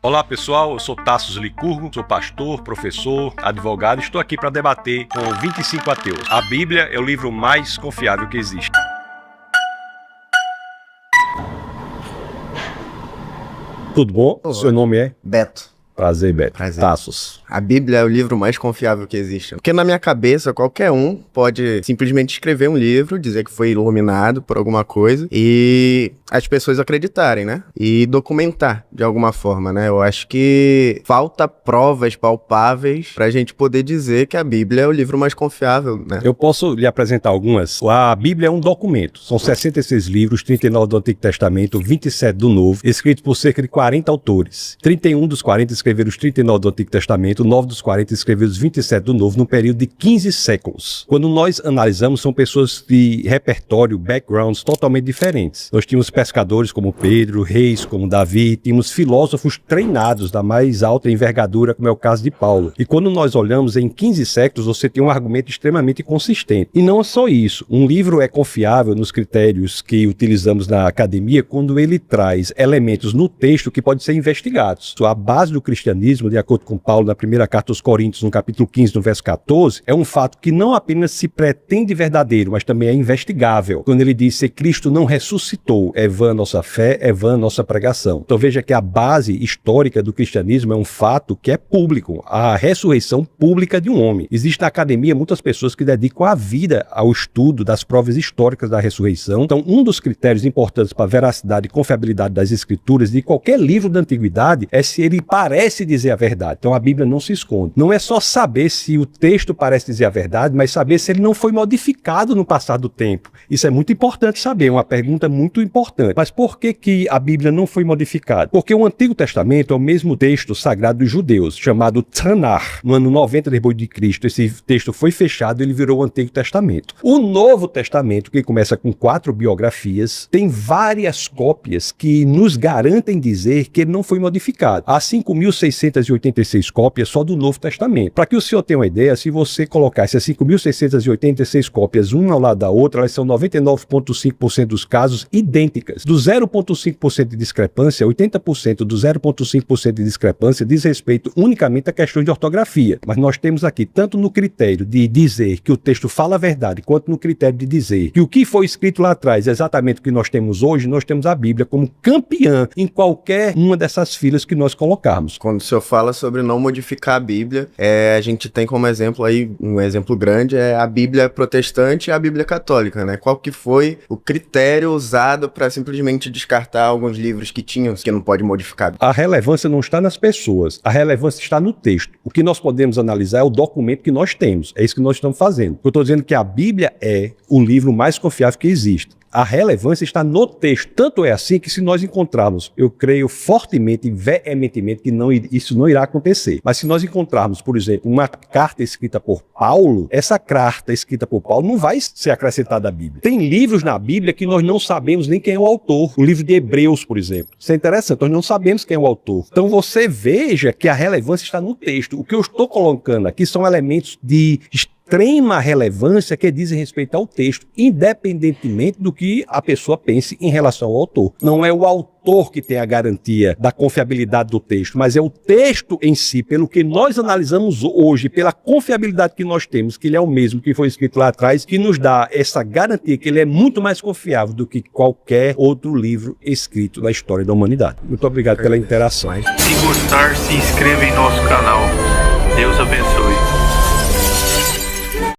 Olá pessoal, eu sou Tassos Licurgo, sou pastor, professor, advogado e estou aqui para debater com 25 ateus. A Bíblia é o livro mais confiável que existe. Tudo bom? Olá. Seu nome é? Beto. Prazer, Beto. Prazer. Tassos. A Bíblia é o livro mais confiável que existe. Porque na minha cabeça, qualquer um pode simplesmente escrever um livro, dizer que foi iluminado por alguma coisa e as pessoas acreditarem, né? E documentar de alguma forma, né? Eu acho que falta provas palpáveis pra gente poder dizer que a Bíblia é o livro mais confiável, né? Eu posso lhe apresentar algumas. A Bíblia é um documento. São 66 livros, 39 do Antigo Testamento, 27 do Novo, escritos por cerca de 40 autores. 31 dos 40 escreveram os 39 do Antigo Testamento, 9 dos 40 escreveram os 27 do Novo, num período de 15 séculos. Quando nós analisamos, são pessoas de repertório, backgrounds totalmente diferentes. Nós tínhamos pescadores como Pedro, reis como Davi, tínhamos filósofos treinados da mais alta envergadura, como é o caso de Paulo. E quando nós olhamos em 15 séculos, você tem um argumento extremamente consistente. E não é só isso. Um livro é confiável nos critérios que utilizamos na academia quando ele traz elementos no texto que podem ser investigados. A base do cristianismo, de acordo com Paulo, na primeira carta aos Coríntios, no capítulo 15, no verso 14, é um fato que não apenas se pretende verdadeiro, mas também é investigável. Quando ele diz: se Cristo não ressuscitou, é vã nossa fé, é vã nossa pregação. Então veja que a base histórica do cristianismo é um fato que é público, a ressurreição pública de um homem. Existe na academia muitas pessoas que dedicam a vida ao estudo das provas históricas da ressurreição. Então um dos critérios importantes para a veracidade e confiabilidade das escrituras de qualquer livro da antiguidade é se ele parece dizer a verdade. Então a Bíblia não se esconde. Não é só saber se o texto parece dizer a verdade, mas saber se ele não foi modificado no passar do tempo. Isso é muito importante saber, é uma pergunta muito importante. Mas por que a Bíblia não foi modificada? Porque o Antigo Testamento é o mesmo texto sagrado dos judeus, chamado Tanakh. No ano 90 depois de Cristo, esse texto foi fechado e ele virou o Antigo Testamento. O Novo Testamento, que começa com 4 biografias, tem várias cópias que nos garantem dizer que ele não foi modificado. Há 5.686 cópias só do Novo Testamento. Para que o senhor tenha uma ideia, se você colocar essas 5.686 cópias uma ao lado da outra, elas são 99,5% dos casos idênticas. Do 0,5% de discrepância, 80% do 0,5% de discrepância diz respeito unicamente a questões de ortografia. Mas nós temos aqui, tanto no critério de dizer que o texto fala a verdade, quanto no critério de dizer que o que foi escrito lá atrás é exatamente o que nós temos hoje, nós temos a Bíblia como campeã em qualquer uma dessas filas que nós colocarmos. Quando o senhor fala sobre não modificar a Bíblia, a gente tem como exemplo aí, um exemplo grande, é a Bíblia protestante e a Bíblia católica, né? Qual que foi o critério usado para simplesmente descartar alguns livros que tinham, que não pode modificar? A relevância não está nas pessoas, a relevância está no texto. O que nós podemos analisar é o documento que nós temos, é isso que nós estamos fazendo. Eu estou dizendo que a Bíblia é o livro mais confiável que existe. A relevância está no texto. Tanto é assim que se nós encontrarmos, eu creio fortemente e veementemente que isso não irá acontecer. Mas se nós encontrarmos, por exemplo, uma carta escrita por Paulo, essa carta escrita por Paulo não vai ser acrescentada à Bíblia. Tem livros na Bíblia que nós não sabemos nem quem é o autor. O livro de Hebreus, por exemplo. Isso é interessante, nós não sabemos quem é o autor. Então você veja que a relevância está no texto. O que eu estou colocando aqui são elementos de extrema relevância que dizem respeito ao texto, independentemente do que a pessoa pense em relação ao autor. Não é o autor que tem a garantia da confiabilidade do texto, mas é o texto em si, pelo que nós analisamos hoje, pela confiabilidade que nós temos, que ele é o mesmo que foi escrito lá atrás, que nos dá essa garantia que ele é muito mais confiável do que qualquer outro livro escrito na história da humanidade. Muito obrigado pela interação. Se gostar, se inscreva em nosso canal.